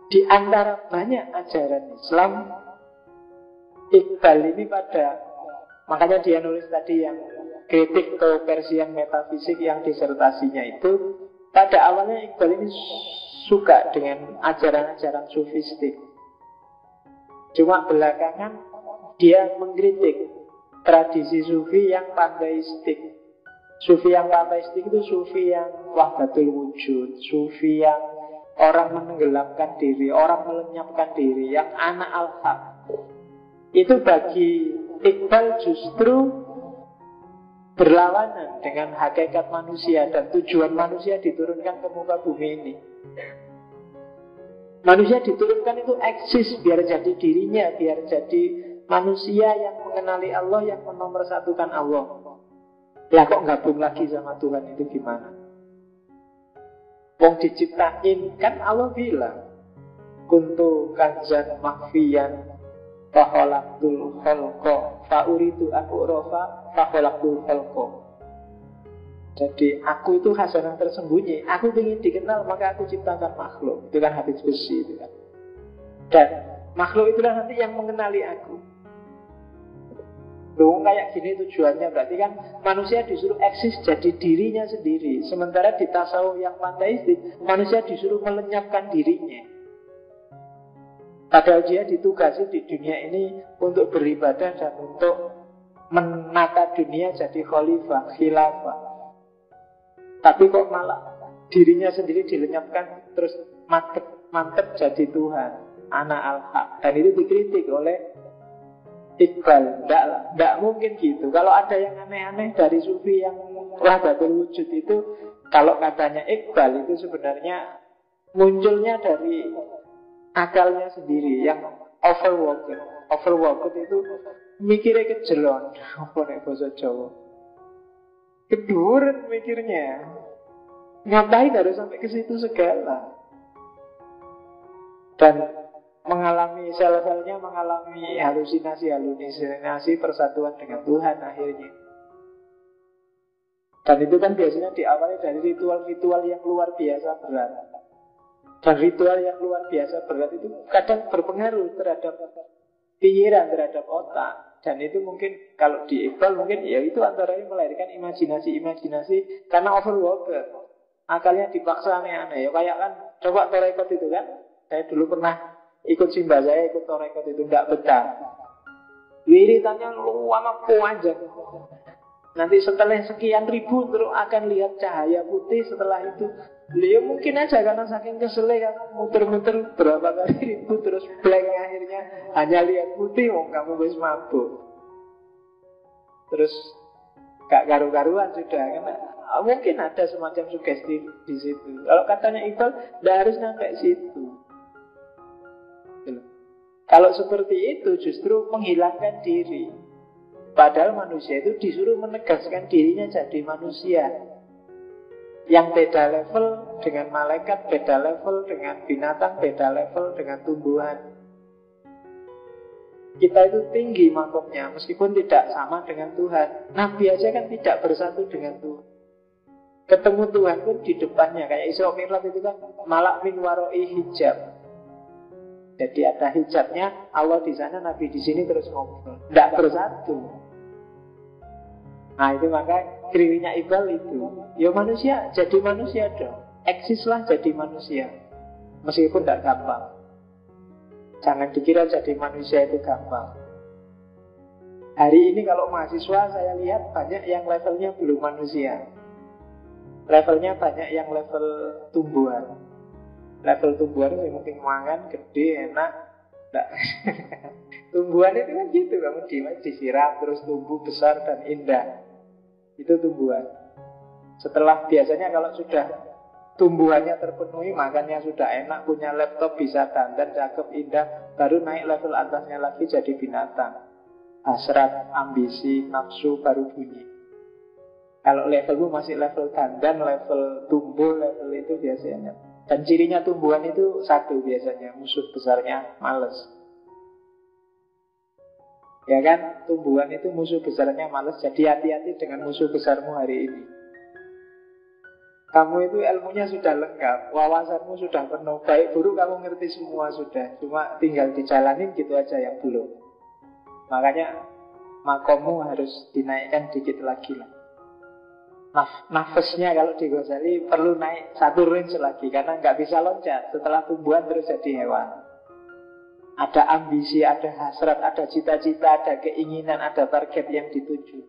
Di antara banyak ajaran Islam, Iqbal ini makanya dia nulis tadi yang kritik ke Persian metafisik yang disertasinya itu, pada awalnya Iqbal ini suka dengan ajaran-ajaran sufistik. Cuma belakangan dia mengkritik tradisi sufi yang panteistik. Sufi yang panteistik itu sufi yang wahdatul wujud, sufi yang orang menenggelamkan diri, orang melenyapkan diri, yang anak al-haq. Itu bagi Iqbal justru berlawanan dengan hakikat manusia dan tujuan manusia diturunkan ke muka bumi ini. Manusia diturunkan itu eksis biar jadi dirinya, biar jadi manusia yang mengenali Allah, yang menomorsatukan Allah. Lah kok gabung lagi sama Tuhan itu gimana? Wong diciptain, kan Allah bilang kuntu kanzan makhfiyan faholaktul khalqa fauritu an urofa faholaktul khalqa. Jadi aku itu khazanah tersembunyi, aku ingin dikenal maka aku ciptakan makhluk. Itu kan hadits qudsi itu kan. Dan makhluk itulah nanti yang mengenali aku. Loh, kayak gini tujuannya, berarti kan manusia disuruh eksis jadi dirinya sendiri. Sementara di tasawuf yang panteistik, manusia disuruh melenyapkan dirinya. Padahal dia ditugasi di dunia ini untuk beribadah dan untuk menata dunia jadi khalifah, khilafah. Tapi kok malah dirinya sendiri dilenyapkan, terus mantep jadi Tuhan, anak al-haq. Dan itu dikritik oleh Iqbal. Tidak mungkin gitu. Kalau ada yang aneh-aneh dari sufi yang wahdatul wujud itu, kalau katanya Iqbal itu sebenarnya munculnya dari akalnya sendiri yang overworked itu mikirnya kejelon. Apa nek bahasa Jawa? Keduren mikirnya. Ngapain harus sampai ke situ segala? Dan mengalami sel-selnya mengalami halusinasi persatuan dengan Tuhan akhirnya. Dan itu kan biasanya diawali dari ritual-ritual yang luar biasa berat. Dan ritual yang luar biasa berat itu kadang berpengaruh terhadap pikiran, terhadap otak. Dan itu mungkin kalau di Iqbal mungkin ya itu antara lain melahirkan imajinasi karena overworked. Akalnya dipaksa aneh-aneh. Ya kayak kan coba torekot itu kan. Saya dulu pernah ikut simbah saya, ikut torekot itu tidak betah. Wiritannya lama panjang. Nanti setelah sekian ribu terus akan lihat cahaya putih. Setelah itu beliau mungkin aja karena saking keselnya kan muter-muter berapa kali ribu terus blank, akhirnya hanya lihat putih. Kamu wis mabuk. Terus gak karu-karuan sudah, karena mungkin ada semacam sugesti di situ. Kalau katanya Iqbal, tidak harus sampai situ. Kalau seperti itu justru menghilangkan diri. Padahal manusia itu disuruh menegaskan dirinya jadi manusia. Yang beda level dengan malaikat, beda level dengan binatang, beda level dengan tumbuhan. Kita itu tinggi makomnya meskipun tidak sama dengan Tuhan. Nabi aja kan tidak bersatu dengan Tuhan. Ketemu Tuhan pun di depannya. Kayak Isra Mi'raj itu kan malak min waroi hijab. Jadi ada hijabnya, Allah di sana, Nabi di sini, terus ngobrol. Tidak bersatu. Nah itu maka kriwinya Iqbal itu. Ya manusia, jadi manusia dong. Eksislah jadi manusia. Meskipun tidak gampang. Jangan dikira jadi manusia itu gampang. Hari ini kalau mahasiswa saya lihat banyak yang levelnya belum manusia. Levelnya banyak yang level tumbuhan. Level tumbuhan itu mungkin mangan, gede, enak. Tumbuhan itu kan gitu, kamu disiram terus tumbuh besar dan indah. Itu tumbuhan. Setelah biasanya kalau sudah tumbuhannya terpenuhi, makannya sudah enak, punya laptop, bisa dandan, cakep, indah, baru naik level atasnya lagi jadi binatang. Hasrat, ambisi, nafsu baru bunyi. Kalau levelmu masih level dandan, level tumbuh, level itu biasanya. Dan cirinya tumbuhan itu satu biasanya, musuh besarnya malas. Ya kan, tumbuhan itu musuh besarnya malas. Jadi hati-hati dengan musuh besarmu hari ini. Kamu itu ilmunya sudah lengkap, wawasanmu sudah penuh, baik buruk kamu ngerti semua sudah. Cuma tinggal dijalanin gitu aja yang belum. Makanya makommu harus dinaikkan dikit lagi lah. Nafasnya kalau di Ghazali perlu naik satu range lagi, karena nggak bisa loncat setelah tumbuhan terus jadi hewan. Ada ambisi, ada hasrat, ada cita-cita, ada keinginan, ada target yang dituju.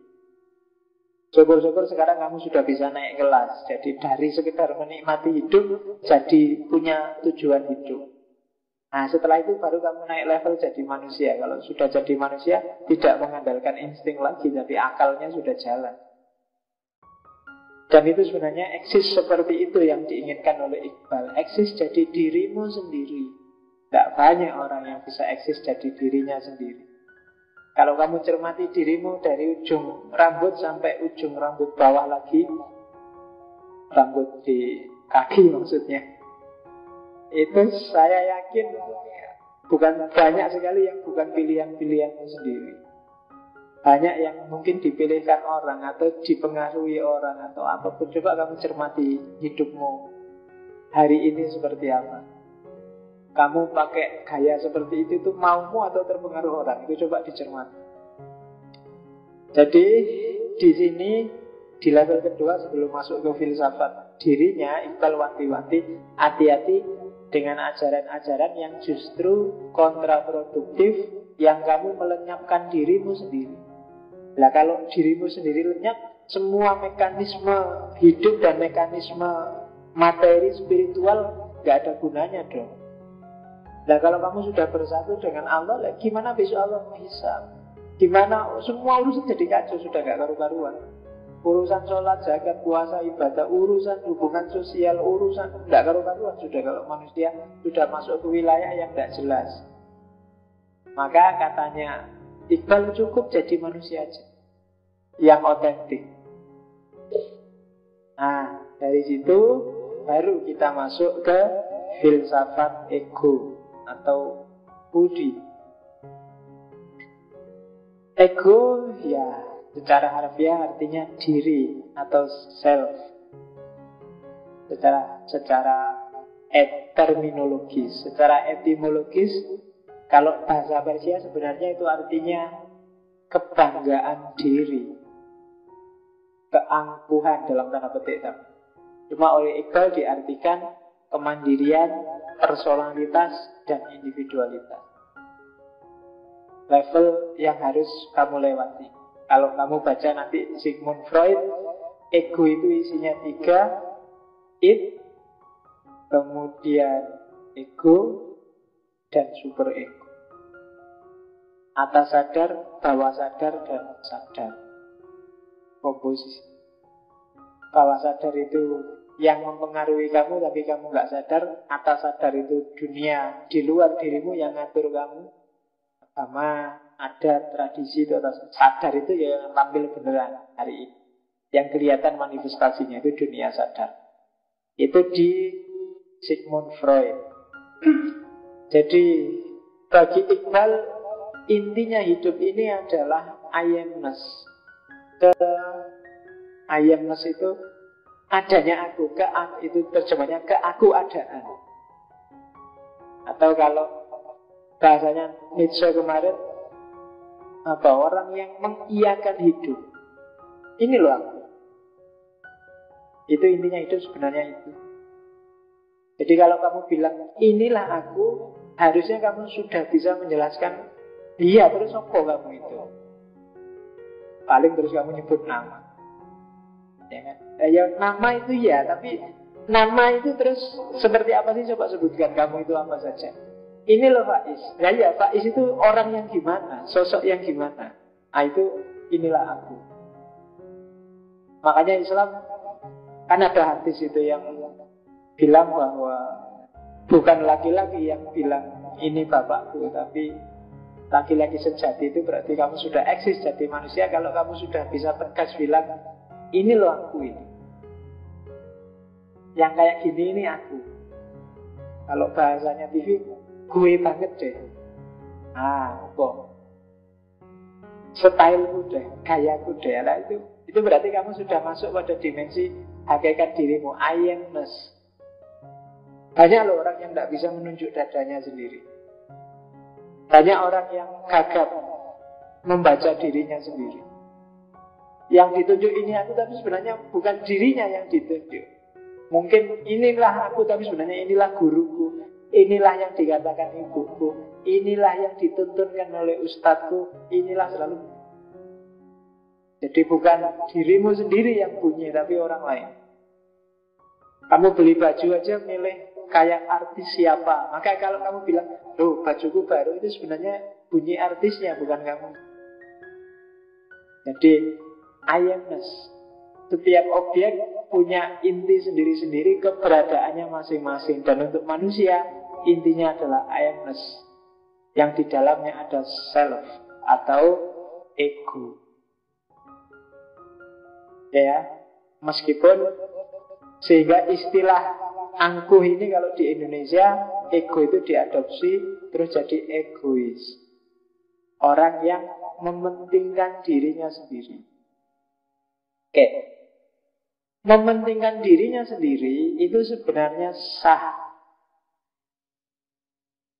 Syukur-syukur sekarang kamu sudah bisa naik kelas. Jadi dari sekedar menikmati hidup jadi punya tujuan hidup. Nah setelah itu baru kamu naik level jadi manusia. Kalau sudah jadi manusia tidak mengandalkan insting lagi, tapi akalnya sudah jalan. Dan itu sebenarnya eksis seperti itu yang diinginkan oleh Iqbal. Eksis jadi dirimu sendiri. Tidak banyak orang yang bisa eksis jadi dirinya sendiri. Kalau kamu cermati dirimu dari ujung rambut sampai ujung rambut bawah lagi, rambut di kaki maksudnya, itu saya yakin bukan banyak sekali yang bukan pilihan-pilihanmu sendiri. Banyak yang mungkin dipilihkan orang atau dipengaruhi orang atau apapun. Coba kamu cermati hidupmu hari ini seperti apa. Kamu pakai gaya seperti itu maumu atau terpengaruh orang? Itu coba dicermati. Jadi di sini di level kedua sebelum masuk ke filsafat dirinya, Iqbal wanti-wanti hati-hati dengan ajaran-ajaran yang justru kontraproduktif, yang kamu melenyapkan dirimu sendiri. Nah kalau dirimu sendiri lenyap, semua mekanisme hidup dan mekanisme materi spiritual gak ada gunanya dong. Nah kalau kamu sudah bersatu dengan Allah, gimana besok Allah menghisab? Gimana semua urusan jadi kacau, sudah gak karu-karuan. Urusan sholat, zakat, puasa, ibadah, urusan hubungan sosial, urusan gak karu-karuan sudah kalau manusia sudah masuk ke wilayah yang gak jelas. Maka katanya Iqbal cukup jadi manusia aja yang otentik. Nah dari situ baru kita masuk ke filsafat ego atau budi. Ego ya secara harfiah artinya diri atau self. Secara terminologis, secara etimologis, kalau bahasa Persia sebenarnya itu artinya kebanggaan diri, keangkuhan dalam tanda petik. Cuma oleh Iqbal diartikan kemandirian, personalitas, dan individualitas. Level yang harus kamu lewati. Kalau kamu baca nanti Sigmund Freud, ego itu isinya 3, id, kemudian ego, dan super ego. Atas sadar, bawah sadar, dan sadar. Komposisi. Bawah sadar itu yang mempengaruhi kamu tapi kamu gak sadar. Atas sadar itu dunia di luar dirimu yang ngatur kamu. Agama, adat, tradisi itu atas sadar itu ya yang tampil beneran hari ini. Yang kelihatan manifestasinya itu dunia sadar. Itu di Sigmund Freud. Jadi bagi Iqbal intinya hidup ini adalah I am-ness. I am-ness itu adanya aku, itu terjemahnya keakuadaan. Atau kalau bahasanya Nietzsche kemarin, orang yang mengiyakan hidup. Ini loh aku. Itu intinya hidup sebenarnya itu. Jadi kalau kamu bilang inilah aku, harusnya kamu sudah bisa menjelaskan. Iya, terus apa kamu itu? Paling terus kamu nyebut nama. Ya kan? Ya nama itu ya, tapi nama itu terus seperti apa sih? Coba sebutkan kamu itu apa saja. Ini loh Faiz. Ya Faiz itu orang yang gimana, sosok yang gimana. Nah itu inilah aku. Makanya Islam kan ada hadis itu yang bilang bahwa bukan laki-laki yang bilang ini bapakku, tapi laki-laki sejati itu berarti kamu sudah eksis jadi manusia. Kalau kamu sudah bisa tegas bilang ini loh aku ini, yang kayak gini ini aku. Kalau bahasanya TV, gue banget deh. Kok styleku deh, gayaku deh. Nah, itu berarti kamu sudah masuk pada dimensi hakikat dirimu, I am-ness. Banyak loh orang yang tidak bisa menunjuk dadanya sendiri. Banyak orang yang gagap membaca dirinya sendiri. Yang ditunjuk ini aku, tapi sebenarnya bukan dirinya yang ditunjuk. Mungkin inilah aku, tapi sebenarnya inilah guruku. Inilah yang dikatakan ibuku. Inilah yang dituntunkan oleh ustadku. Inilah selalu. Jadi bukan dirimu sendiri yang bunyi, tapi orang lain. Kamu beli baju aja milih kayak artis siapa. Maka kalau kamu bilang, loh bajuku baru, itu sebenarnya bunyi artisnya, bukan kamu. Jadi I am-ness. Setiap objek punya inti sendiri-sendiri, keberadaannya masing-masing. Dan untuk manusia, intinya adalah I am-ness, yang di dalamnya ada self atau ego. Ya, meskipun sehingga istilah angkuh ini kalau di Indonesia, ego itu diadopsi terus jadi egois. Orang yang mementingkan dirinya sendiri. Oke. Mementingkan dirinya sendiri itu sebenarnya sah,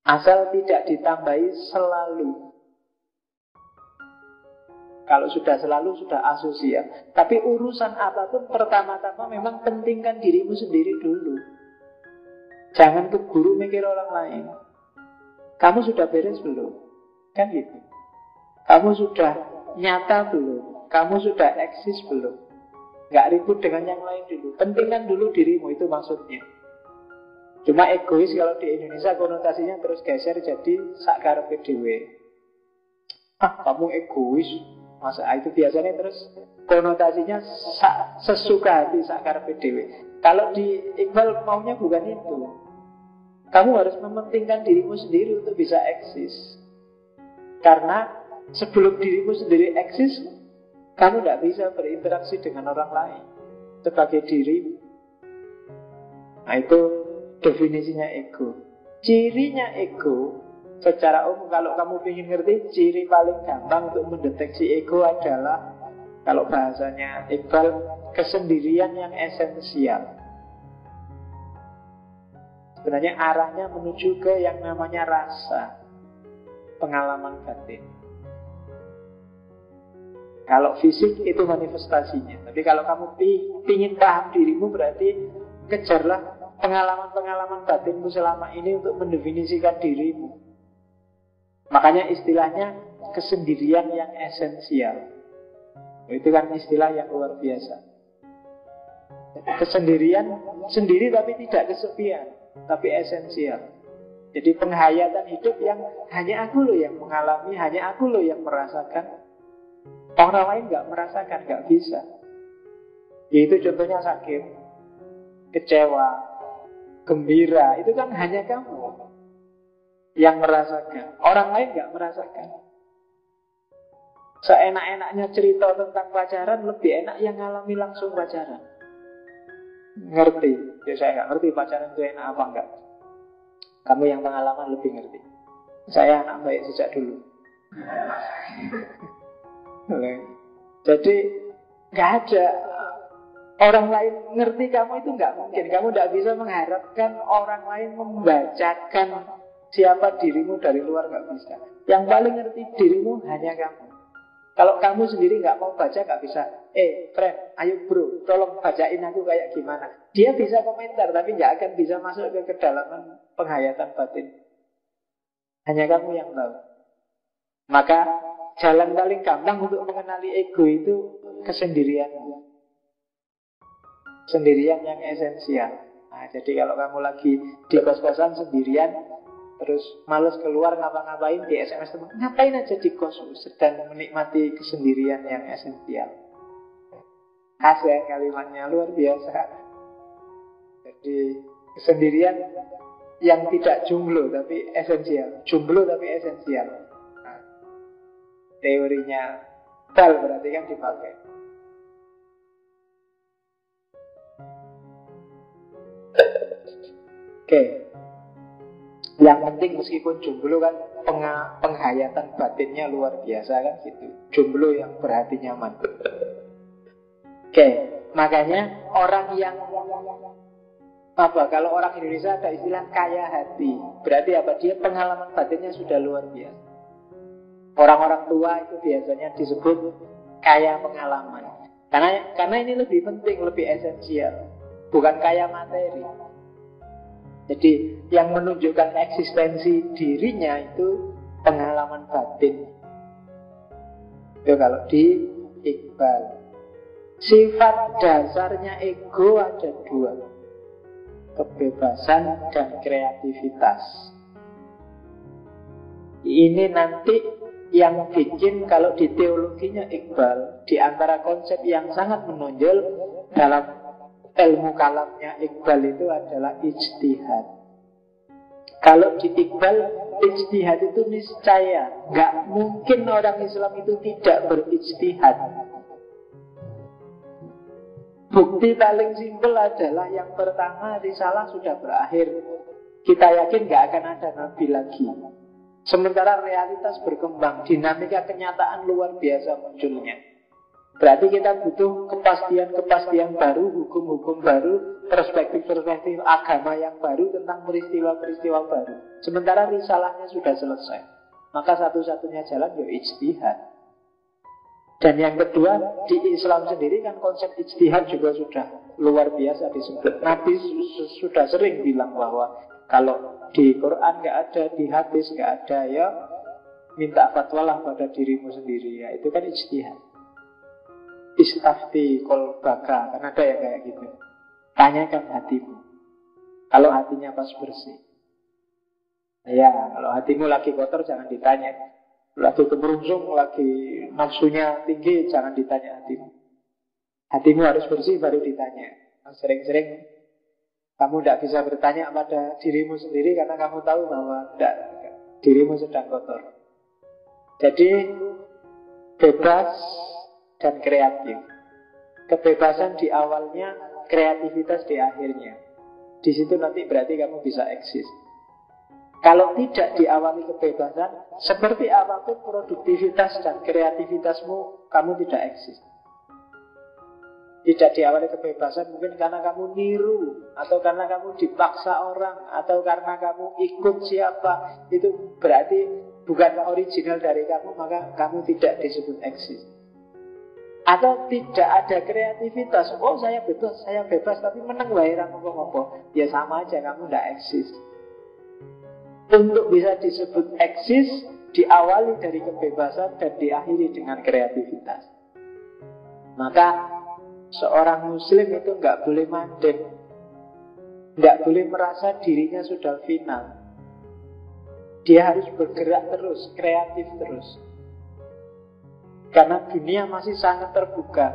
asal tidak ditambahi selalu. Kalau sudah selalu, sudah asosial. Tapi urusan apapun, pertama-tama memang pentingkan dirimu sendiri dulu. Jangan keburu mikir orang lain. Kamu sudah beres belum? Kan gitu. Kamu sudah nyata belum? Kamu sudah eksis belum? Gak ribut dengan yang lain dulu. Pentingkan dulu dirimu, itu maksudnya. Cuma egois kalau di Indonesia konotasinya terus geser jadi sakkarepe dhewe. Kamu egois. Masa itu biasanya terus konotasinya sesuka hati sakkarepe dhewe. Kalau di Iqbal maunya bukan itu. Kamu harus mementingkan dirimu sendiri untuk bisa eksis. Karena sebelum dirimu sendiri eksis, kamu tidak bisa berinteraksi dengan orang lain sebagai dirimu. Nah itu definisinya ego. Cirinya ego secara umum, kalau kamu ingin ngerti, ciri paling gampang untuk mendeteksi ego adalah, kalau bahasanya Iqbal, kesendirian yang esensial. Sebenarnya arahnya menuju ke yang namanya rasa, pengalaman batin. Kalau fisik itu manifestasinya. Tapi kalau kamu ingin paham dirimu, berarti kejarlah pengalaman-pengalaman batinmu selama ini untuk mendefinisikan dirimu. Makanya istilahnya kesendirian yang esensial. Itu kan istilah yang luar biasa. Kesendirian sendiri tapi tidak kesepian, tapi esensial. Jadi penghayatan hidup yang hanya aku loh yang mengalami, hanya aku loh yang merasakan. Orang lain gak merasakan, gak bisa. Yaitu contohnya sakit, kecewa, gembira, itu kan hanya kamu yang merasakan. Orang lain gak merasakan. Seenak-enaknya cerita tentang pacaran, lebih enak yang ngalami langsung pacaran. Ngerti? Ya saya gak ngerti pacaran itu enak apa enggak. Kamu yang pengalaman lebih ngerti. Saya anak baik sejak dulu. Jadi gak ada orang lain ngerti kamu, itu gak mungkin. Kamu gak bisa mengharapkan orang lain membacakan siapa dirimu dari luar, gak bisa. Yang paling ngerti dirimu hanya kamu. Kalau kamu sendiri gak mau baca, gak bisa. Friend, ayo bro, tolong bacain aku kayak gimana. Dia bisa komentar, tapi gak akan bisa masuk ke kedalaman penghayatan batin. Hanya kamu yang tahu. Maka jalan paling gampang untuk mengenali ego itu kesendirianmu. Sendirian yang esensial. Nah, jadi kalau kamu lagi di kos-kosan sendirian, terus males keluar ngapa-ngapain, di SMS teman, ngapain aja di kos, sedang menikmati kesendirian yang esensial. Khas ya kalimatnya, luar biasa. Jadi kesendirian yang tidak jomblo tapi esensial. Jomblo tapi esensial. Nah, teorinya Dal berarti kan dipakai. Oke. Yang penting meskipun jomblo kan penghayatan batinnya luar biasa kan gitu. Jomblo yang berhati nyaman. Oke. Makanya orang yang kalau orang Indonesia ada istilah kaya hati. Berarti apa? Dia pengalaman batinnya sudah luar biasa. Orang-orang tua itu biasanya disebut kaya pengalaman. Karena ini lebih penting, lebih esensial, bukan kaya materi. Jadi yang menunjukkan eksistensi dirinya itu pengalaman batin. Itu kalau di Iqbal. Sifat dasarnya ego ada dua, kebebasan dan kreativitas. Ini nanti yang bikin kalau di teologinya Iqbal, di antara konsep yang sangat menonjol dalam ilmu kalamnya Iqbal itu adalah ijtihad. Kalau di Iqbal, ijtihad itu niscaya. Gak mungkin orang Islam itu tidak berijtihad. Bukti paling simpel adalah yang pertama, risalah sudah berakhir. Kita yakin gak akan ada nabi lagi. Sementara realitas berkembang, dinamika kenyataan luar biasa munculnya. Berarti kita butuh kepastian-kepastian baru, hukum-hukum baru, perspektif-perspektif agama yang baru tentang peristiwa-peristiwa baru. Sementara risalahnya sudah selesai. Maka satu-satunya jalan ya ijtihad. Dan yang kedua, di Islam sendiri kan konsep ijtihad juga sudah luar biasa disebut. Nabi sudah sering bilang bahwa kalau di Quran nggak ada, di hadis nggak ada, ya minta fatwalah pada dirimu sendiri. Ya itu kan ijtihad. Istafti kolbaka, kan ada yang kayak gitu. Tanyakan hatimu, kalau hatinya pas bersih. Ya, kalau hatimu lagi kotor jangan ditanya. Lagi kemerungsung, lagi nafsunya tinggi, jangan ditanya hatimu. Hatimu harus bersih baru ditanya. Sering-sering kamu tidak bisa bertanya pada dirimu sendiri karena kamu tahu bahwa dirimu sedang kotor. Jadi bebas dan kreatif. Kebebasan di awalnya, kreativitas di akhirnya. Di situ nanti berarti kamu bisa eksis. Kalau tidak diawali kebebasan, seperti apapun produktivitas dan kreativitasmu, kamu tidak eksis. Tidak diawali kebebasan mungkin karena kamu niru, atau karena kamu dipaksa orang, atau karena kamu ikut siapa. Itu berarti bukan original dari kamu, maka kamu tidak disebut eksis. Atau tidak ada kreativitas. Oh saya bebas tapi menang bayaran ngopo-ngopo. Ya sama aja, kamu tidak eksis. Untuk bisa disebut eksis, diawali dari kebebasan dan diakhiri dengan kreativitas. Maka seorang muslim itu nggak boleh mandek, nggak boleh merasa dirinya sudah final. Dia harus bergerak terus, kreatif terus. Karena dunia masih sangat terbuka,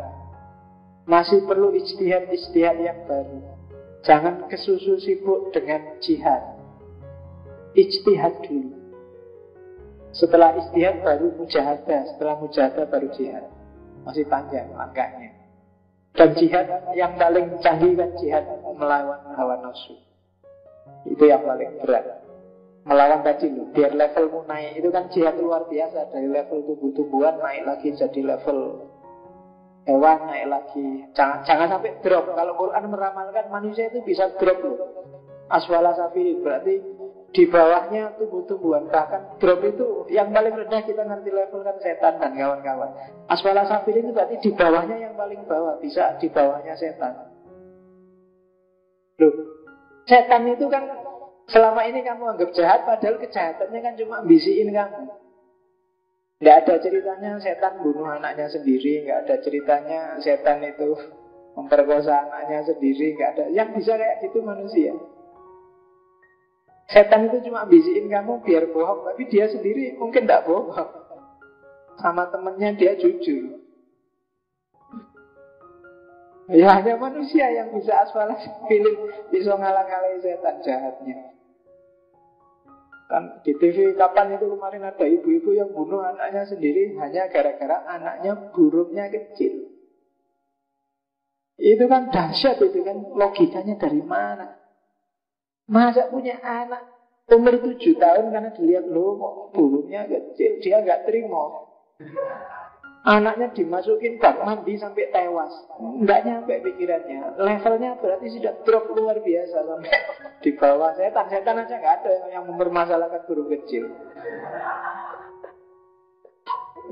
masih perlu ijtihad-ijtihad yang baru. Jangan kesusu sibuk dengan jihad. Ijtihad dulu. Setelah ijtihad baru mujahadah, setelah mujahadah baru jihad. Masih panjang langkahnya. Dan jihad yang paling canggih kan jihad melawan hawa nafsu. Itu yang paling berat. Melawan tadi loh, biar levelmu naik. Itu kan jihad luar biasa. Dari level tumbuh-tumbuhan naik lagi jadi level hewan, naik lagi. Jangan sampai drop. Kalau Quran meramalkan manusia itu bisa drop loh. Aswala safilin, berarti di bawahnya tumbuh-tumbuhan. Bahkan drop itu yang paling rendah kita ngerti level kan setan dan kawan-kawan. Aswala safilin itu berarti di bawahnya yang paling bawah. Bisa di bawahnya setan. Loh, setan itu kan selama ini kamu anggap jahat, padahal kejahatannya kan cuma bisiin kamu. Nggak ada ceritanya setan bunuh anaknya sendiri. Nggak ada ceritanya setan itu memperkosa anaknya sendiri. Nggak ada. Yang bisa kayak gitu manusia. Setan itu cuma bisiin kamu biar bohong, tapi dia sendiri mungkin tidak bohong. Sama temennya dia jujur. Ya hanya manusia yang bisa asfalah pilih, bisa ngalang-ngalangi setan jahatnya. Kan di TV kapan itu kemarin ada ibu-ibu yang bunuh anaknya sendiri hanya gara-gara anaknya burungnya kecil. Itu kan dahsyat, itu kan logikanya dari mana? Masa punya anak umur 7 tahun karena dilihat loh burungnya kecil, dia nggak terima. Anaknya dimasukin bak mandi sampai tewas. Nggak nyampe pikirannya. Levelnya berarti sudah drop luar biasa sampai di bawah setan. Setan aja nggak ada yang mempermasalahkan guru kecil.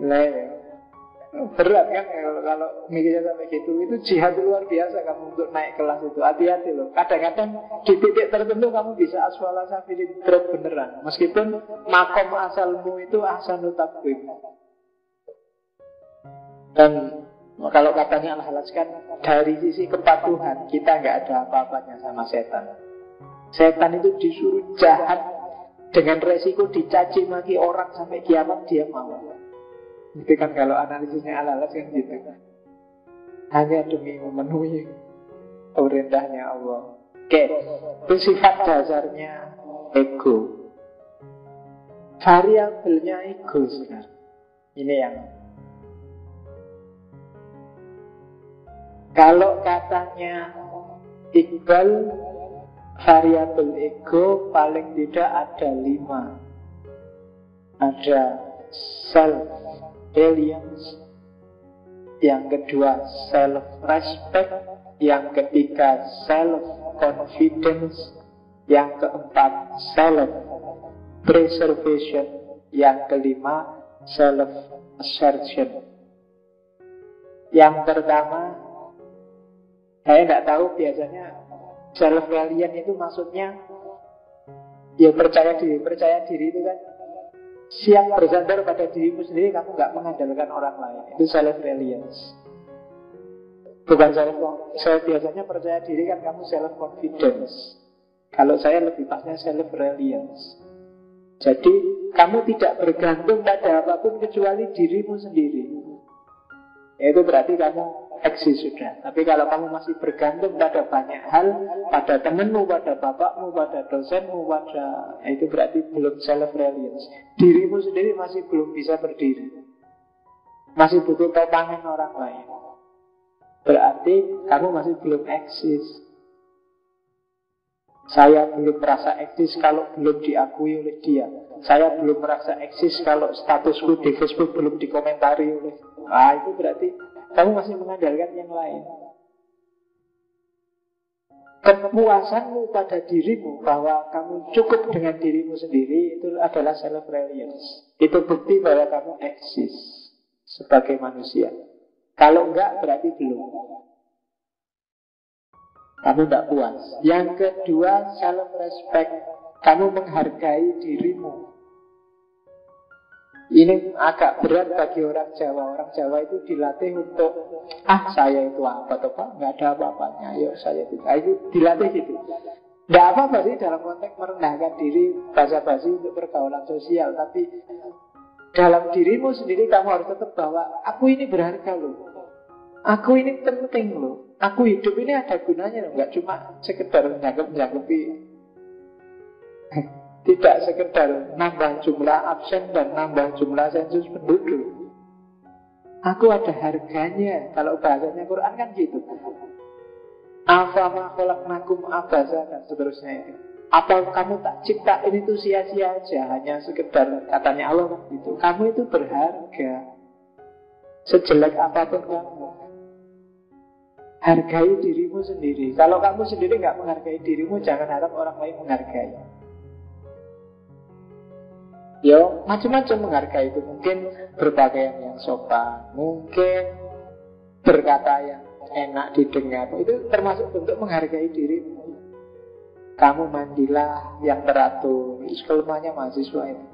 Nah, ya. Berat kan kalau mikirnya sampai gitu. Itu jihad luar biasa kamu untuk naik kelas itu. Hati-hati loh. Kadang-kadang di titik tertentu kamu bisa asfala safilin, drop beneran. Meskipun makom asalmu itu ahsanu taqwim. Dan kalau katanya Al-Halaj kan, dari sisi kepatuhan kita nggak ada apa-apanya sama setan. Setan itu disuruh jahat dengan resiko dicaci maki orang sampai kiamat dia mau. Itu kan kalau analisisnya Al-Halaj kan gitu. Hanya demi memenuhi perintahnya Allah. Oke, itu sifat dasarnya ego. Variabelnya ego sekarang. Ini yang kalau katanya Iqbal, variabel ego paling tidak ada 5. Ada self-reliance, yang kedua self-respect, yang ketiga self-confidence, yang keempat self-preservation, yang kelima self-assertion. Yang pertama, saya nggak tahu, biasanya self-reliant itu maksudnya ya percaya diri. Percaya diri itu kan siap bersandar pada dirimu sendiri, kamu nggak mengandalkan orang lain. Itu self-reliance. Bukan saya biasanya percaya diri kan kamu self-confidence. Kalau saya lebih pasnya self-reliance. Jadi kamu tidak bergantung pada apapun kecuali dirimu sendiri. Itu berarti kamu eksis sudah. Tapi kalau kamu masih bergantung pada banyak hal, pada temanmu, pada bapakmu, pada dosenmu, itu berarti belum self-reliance. Dirimu sendiri masih belum bisa berdiri, masih butuh topangan orang lain. Berarti kamu masih belum eksis. Saya belum merasa eksis kalau belum diakui oleh dia. Saya belum merasa eksis kalau statusku di Facebook belum dikomentari oleh. Itu berarti kamu masih mengandalkan yang lain. Kepuasanmu pada dirimu bahwa kamu cukup dengan dirimu sendiri, itu adalah self-reliance. Itu bukti bahwa kamu eksis sebagai manusia. Kalau enggak, berarti belum. Kamu tidak puas. Yang kedua, self-respect. Kamu menghargai dirimu. Ini agak berat bagi orang Jawa. Orang Jawa itu dilatih untuk saya itu apa toh Pak? Nggak ada apa-apanya. Ayo saya itu. Itu dilatih gitu. Nggak apa-apa sih dalam konteks merendahkan diri, basa-basi untuk pergaulan sosial. Tapi dalam dirimu sendiri kamu harus tetap bahwa aku ini berharga loh. Aku ini penting loh. Aku hidup ini ada gunanya loh. Nggak cuma sekedar menjangkep-jangkepi. Tidak sekedar nambah jumlah absen dan nambah jumlah sensus penduduk. Aku ada harganya. Kalau bahasanya Quran kan gitu. Afama khalaqnakum abasa dan seterusnya itu. Apa kamu tak ciptain itu sia-sia aja, hanya sekedar katanya Allah kan gitu. Kamu itu berharga. Sejelek apapun kamu, hargai dirimu sendiri. Kalau kamu sendiri nggak menghargai dirimu, jangan harap orang lain menghargai. Yo, macam-macam menghargai itu. Mungkin berpakaian yang sopan, mungkin berkata yang enak didengar. Itu termasuk bentuk menghargai dirimu. Kamu mandilah yang teratur. Itu kelemahannya mahasiswa itu.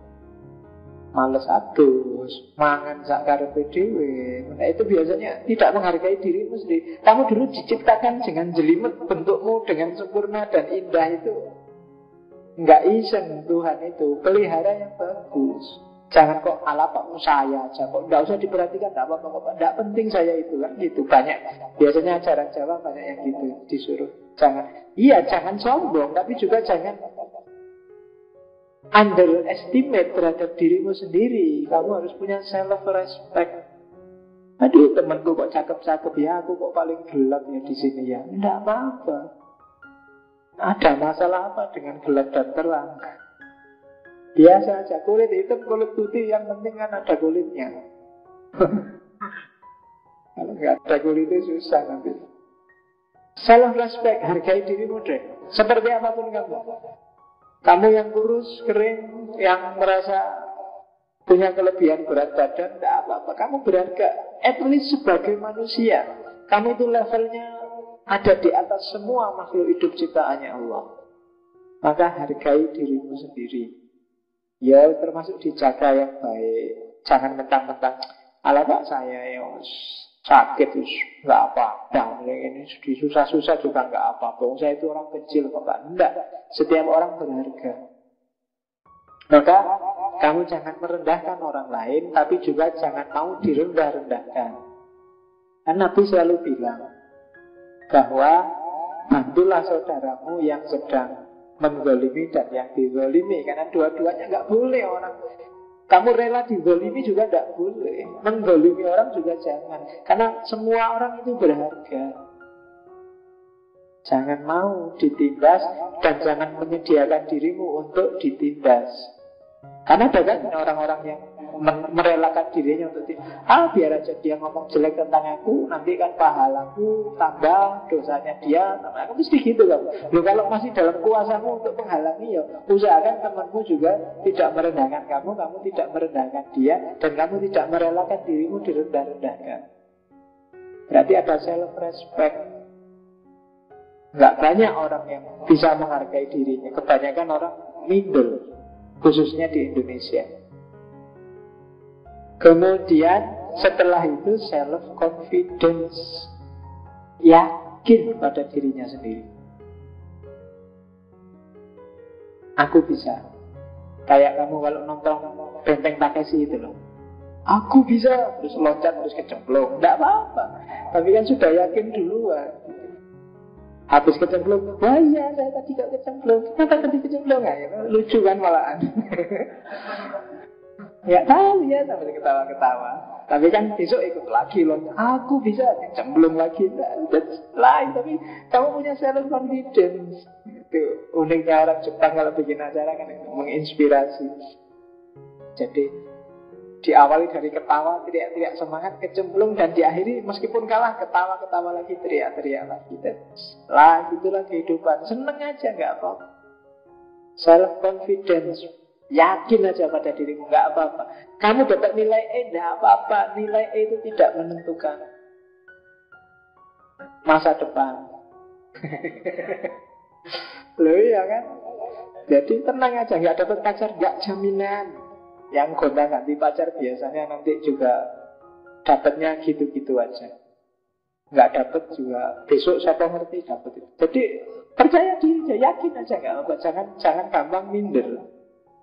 Males adus, mangan sakarepe dhewe. Nah, itu biasanya tidak menghargai dirimu sendiri. Kamu dulu diciptakan dengan jelimet, bentukmu dengan sempurna dan indah itu. Enggak iseng Tuhan itu. Pelihara yang bagus. Jangan kok ala pakmu saya aja. Kok enggak usah diperhatikan, enggak apa-apa kok. Enggak penting saya itu kan gitu. Banyak. Biasanya ajaran Jawa banyak yang gitu disuruh. Jangan sombong, tapi juga jangan underestimate terhadap dirimu sendiri. Kamu harus punya self-respect. Aduh, temanku kok cakep-cakep ya, aku kok paling gelap ya di sini ya. Enggak apa-apa. Ada masalah apa dengan gelap dan terang? Biasa aja, kulit hitam, kulit putih, yang penting kan ada kulitnya. Kalau nggak ada kulitnya susah nanti. Self respect, hargai dirimu deh. Seperti apapun kamu. Kamu yang kurus, kering, yang merasa punya kelebihan berat badan, tidak apa-apa. Kamu berharga. At least sebagai manusia, kamu itu levelnya ada di atas semua makhluk hidup ciptaannya Allah. Maka hargai dirimu sendiri. Ya termasuk dijaga yang baik. Jangan mentang-mentang ala pak saya ya sakit nggak apa-apa. Ini susah-susah juga nggak apa-apa. Saya itu orang kecil kok. Enggak. Setiap orang berharga. Maka kamu jangan merendahkan orang lain, tapi juga jangan mau direndah-rendahkan. Kan Nabi selalu bilang bahwa bantulah saudaramu yang sedang menzalimi dan yang dizalimi. Karena dua-duanya nggak boleh orang. Kamu rela dizalimi juga nggak boleh. Menzalimi orang juga jangan. Karena semua orang itu berharga. Jangan mau ditindas dan jangan menyediakan dirimu untuk ditindas. Karena ada kan orang-orang yang merelakan dirinya untuk biar aja dia ngomong jelek tentang aku, nanti kan pahalaku tambah, dosanya dia tambah. Aku mesti gitu kan. Loh, kalau masih dalam kuasamu untuk menghalangi, ya usahakan temanmu juga tidak merendahkan kamu, kamu tidak merendahkan dia, dan kamu tidak merelakan dirimu direndah-rendahkan. Berarti ada self respect. Nggak banyak orang yang bisa menghargai dirinya. Kebanyakan orang minder, khususnya di Indonesia. Kemudian setelah itu self-confidence, yakin pada dirinya sendiri. Aku bisa. Kayak kamu kalau nonton Benteng Takeshi itu loh, aku bisa, terus loncat, terus kecemplung. Tidak apa-apa. Tapi kan sudah yakin duluan. Habis kecemplung, wah iya saya tadi gak kecemplung. Kenapa tadi kecemplung? Lucu kan malahan. Ya tahu ya, sambil ketawa-ketawa. Tapi kan besok ikut lagi loh. Aku bisa kecemplung lagi. Lain, tapi kamu punya self confidence. Itu uniknya orang Jepang kalau bikin acara kan menginspirasi. Jadi diawali dari ketawa, teriak-teriak semangat, kecemplung, dan diakhiri meskipun kalah, ketawa-ketawa lagi, teriak-teriak lagi. Lah, itulah kehidupan. Seneng aja, nggak apa-apa. Self-confidence, yakin aja pada dirimu, nggak apa-apa. Kamu dapat nilai E, nggak apa-apa. Nilai E itu tidak menentukan masa depan. Loh ya kan? Jadi tenang aja, nggak dapat pacar, nggak jaminan. Yang gonta-ganti pacar biasanya nanti juga dapatnya gitu-gitu aja. Nggak dapat juga besok siapa ngerti dapat itu. Jadi percaya diri, yakin aja, nggak apa. Jangan gampang minder.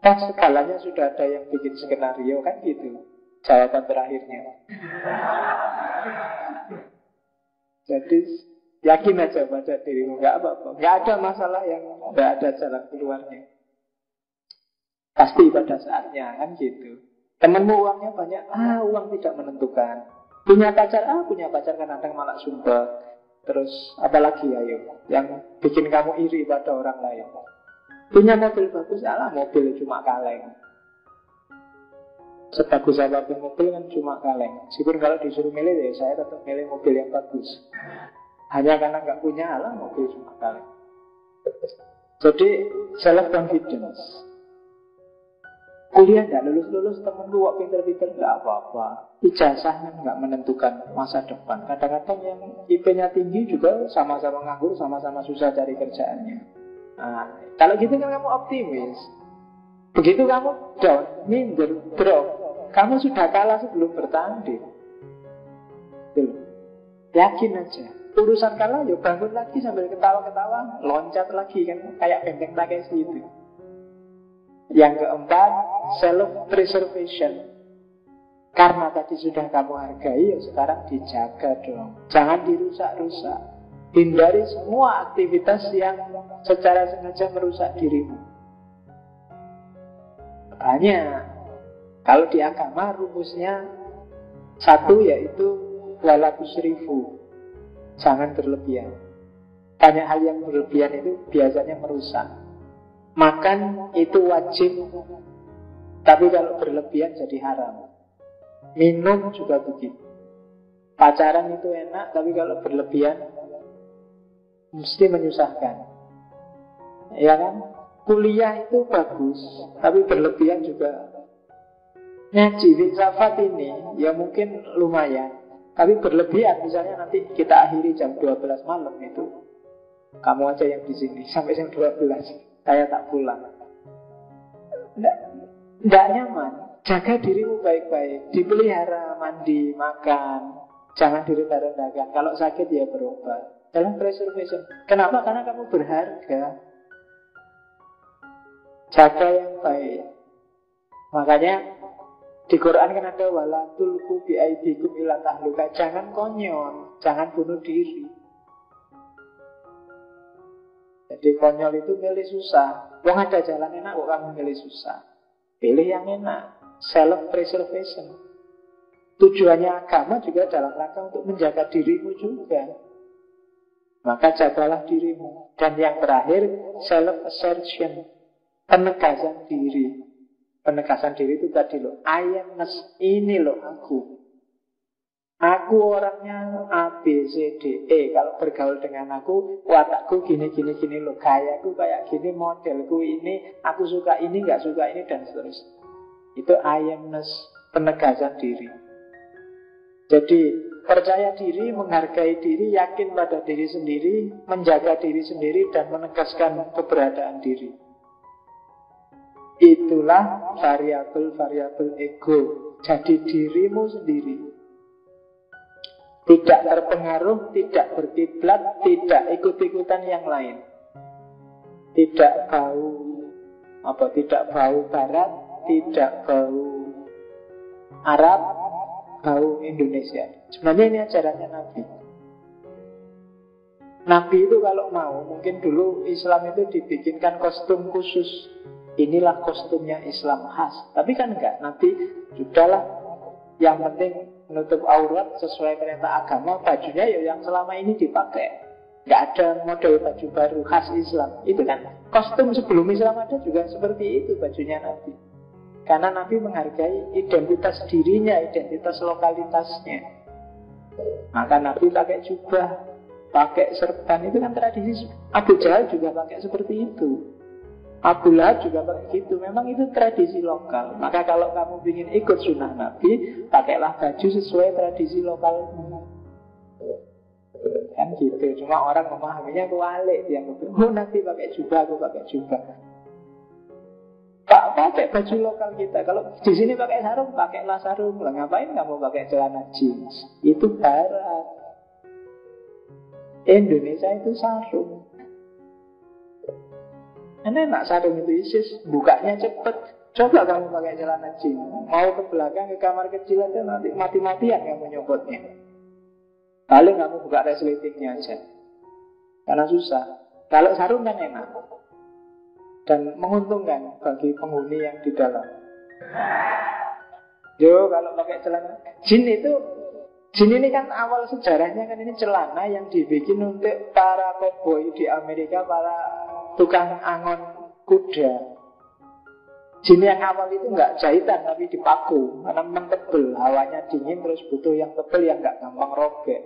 Segalanya sudah ada yang bikin skenario kan gitu. Jawaban terakhirnya. Jadi yakin aja pada dirimu, nggak apa-apa. Nggak ada masalah yang nggak ada jalan keluarnya. Pasti pada saatnya kan gitu. Temenmu uangnya banyak, uang tidak menentukan. Punya pacar kadang-kadang malah sumpah. Terus apalagi ayo yang bikin kamu iri pada orang lain. Punya mobil bagus, mobil cuma kaleng. Sebagus apapun mobil kan cuma kaleng. Meskipun kalau disuruh milih ya saya tetap milih mobil yang bagus. Hanya karena nggak punya, mobil cuma kaleng. Jadi self confidence. Kuliah gak lulus-lulus, temen lu kok pinter-pinter, gak apa-apa. Ijazah kan gak menentukan masa depan. Kadang-kadang yang IP-nya tinggi juga sama-sama nganggur, sama-sama susah cari kerjaannya. Nah, kalau gitu kan kamu optimis. Begitu kamu down, minder, drop, kamu sudah kalah sebelum bertanding. Tuh. Yakin aja. Urusan kalah, yuk bangun lagi sambil ketawa-ketawa, loncat lagi kan, kayak Benteng Takeshi itu. Yang keempat, self-preservation. Karena tadi sudah kamu hargai, ya sekarang dijaga dong. Jangan dirusak-rusak. Hindari semua aktivitas yang secara sengaja merusak dirimu. Makanya, kalau di agama rumusnya satu, yaitu wala tusrifu. Jangan berlebihan. Banyak hal yang berlebihan itu biasanya merusak. Makan itu wajib, tapi kalau berlebihan jadi haram. Minum juga begitu. Pacaran itu enak, tapi kalau berlebihan mesti menyusahkan. Ya kan? Kuliah itu bagus, tapi berlebihan juga. Ngaji filsafat ini ya mungkin lumayan, tapi berlebihan misalnya nanti kita akhiri jam 12 malam itu. Kamu aja yang di sini sampai jam 12, saya tak pulang. Nggak nyaman. Jaga dirimu baik-baik, dipelihara, mandi, makan, jangan direndah-rendahkan. Kalau sakit ya berobat. Dalam preservation. Kenapa? Karena kamu berharga. Jaga yang baik. Makanya di Quran kan ada wala tulqu bi aidikum ila tahluka. Jangan konyol, jangan bunuh diri. Jadi konyol itu milih susah. Wong ada jalan enak kok kamu milih susah. Pilih yang enak. Self preservation. Tujuannya agama juga dalam rangka untuk menjaga dirimu juga. Maka jagalah dirimu. Dan yang terakhir, self assertion, penegasan diri. Penegasan diri itu tadi loh, I amness, ini loh aku. Aku orangnya A, B, C, D, E. Kalau bergaul dengan aku, watakku gini loh. Gayaku kayak gini, modelku ini, aku suka ini, gak suka ini, dan seterusnya. Itu I amness, penegasan diri. Jadi percaya diri, menghargai diri, yakin pada diri sendiri, menjaga diri sendiri, dan menegaskan keberadaan diri. Itulah variabel-variabel ego. Jadi dirimu sendiri. Tidak terpengaruh, tidak berkiblat, tidak ikut-ikutan yang lain. Tidak bau barat, tidak bau Arab, bau Indonesia. Sebenarnya ini ajarannya Nabi. Nabi itu kalau mau, mungkin dulu Islam itu dibikinkan kostum khusus. Inilah kostumnya Islam khas. Tapi kan enggak, Nabi sudahlah, yang penting menutup aurat sesuai perintah agama. Bajunya ya yang selama ini dipakai. Enggak ada model baju baru khas Islam. Itu kan kostum sebelum Islam ada juga seperti itu bajunya Nabi. Karena Nabi menghargai identitas dirinya, identitas lokalitasnya. Maka Nabi pakai jubah, pakai serban. Itu kan tradisi. Abu Jahal juga pakai seperti itu. Abu Lahab juga pakai gitu. Memang itu tradisi lokal. Maka kalau kamu ingin ikut sunnah Nabi, pakailah baju sesuai tradisi lokalmu. Kan gitu. Cuma orang memahaminya kewalik. Yang Nabi pakai jubah, aku pakai jubah. Pak, pakai baju lokal kita. Kalau di sini pakai sarung, pakailah sarung. Lah ngapain kamu pakai celana jeans? Itu barat. Indonesia itu sarung. Enak sarung itu ISIS, bukanya cepet. Coba kamu pakai celana jeans, mau ke belakang ke kamar kecil aja nanti mati-matian kamu nyopotnya. Paling kamu buka resletingnya aja, karena susah. Kalau sarung kan enak dan menguntungkan bagi penghuni yang di dalam. Yo, kalau pakai celana jin ini kan awal sejarahnya kan ini celana yang dibikin untuk para koboi di Amerika, para tukang angon kuda. Jin yang awal itu nggak jahitan tapi dipaku karena memang tebel, hawanya dingin terus butuh yang tebel yang nggak gampang robek.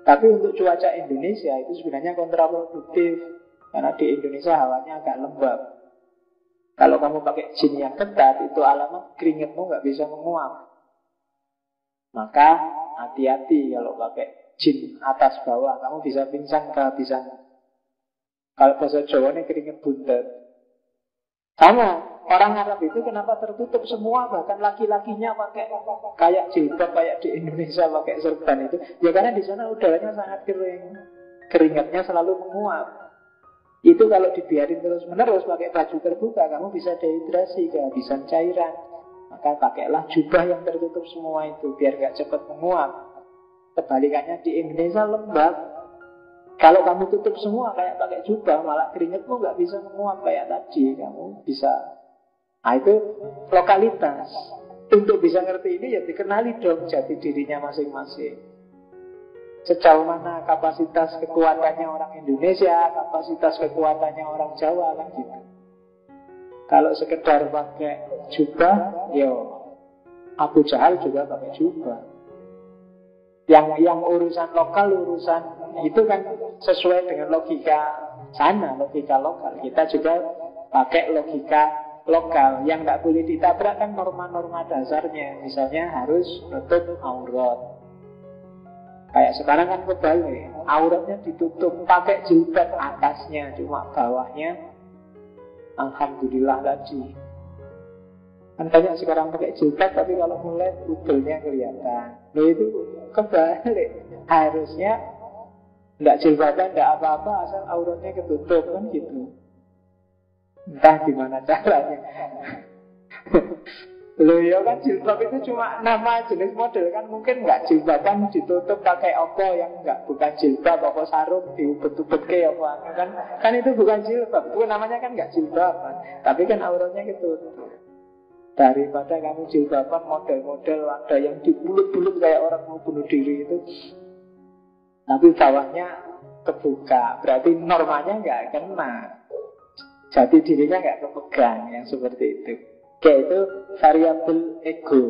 Tapi untuk cuaca Indonesia itu sebenarnya kontraproduktif karena di Indonesia hawanya agak lembab. Kalau kamu pakai jin yang ketat itu alamat keringatmu nggak bisa menguap. Maka hati-hati kalau pakai jin atas bawah, kamu bisa pingsan kehabisan. Kalau bahasa Jawa ini keringat buntet. Sama, orang Arab itu kenapa tertutup semua, bahkan laki-lakinya pakai kayak jilbab kayak di Indonesia pakai serban itu. Ya karena di sana udaranya sangat kering, keringatnya selalu menguap. Itu kalau dibiarin terus-menerus pakai baju terbuka, kamu bisa dehidrasi, kehabisan cairan. Maka pakailah jubah yang tertutup semua itu biar gak cepat menguap. Kebalikannya di Indonesia lembab. Kalau kamu tutup semua kayak pakai jubah, malah keringatmu gak bisa menguap kayak tadi. Kamu bisa. Nah itu lokalitas. Untuk bisa ngerti ini ya dikenali dong jati dirinya masing-masing. Sejauh mana kapasitas kekuatannya orang Indonesia, kapasitas kekuatannya orang Jawa kan gitu. Kalau sekedar pakai jubah, yo Abu Jahal juga pakai jubah. Yang urusan lokal, urusan itu kan sesuai dengan logika sana, logika lokal. Kita juga pakai logika lokal. Yang nggak boleh ditabrak kan norma-norma dasarnya. Misalnya harus nutup aurat. Kayak sekarang kan kebalik, auratnya ditutup, pakai jilbab atasnya, cuma bawahnya alhamdulillah tadi. Kan banyak sekarang pakai jilbab, tapi kalau mulai udelnya kelihatan. Loh itu kebalik. Harusnya enggak jilbaban, enggak apa-apa, asal auratnya ketutup, kan gitu. Entah gimana caranya. Loh ya kan jilbab itu cuma nama jenis model kan. Mungkin enggak jilbaban ditutup pakai apa yang enggak, bukan jilbab, apa sarung diubet-ubet ke apa kan itu bukan jilbab. Itu namanya kan enggak jilbab kan. Tapi kan auratnya ketutup. Daripada kamu jilbaban model-model ada yang dibulut-bulut kayak orang mau bunuh diri itu, tapi bawahnya kebuka, berarti normanya nggak kena, jati dirinya nggak kepegang, yang seperti itu. Kayak itu variabel ego.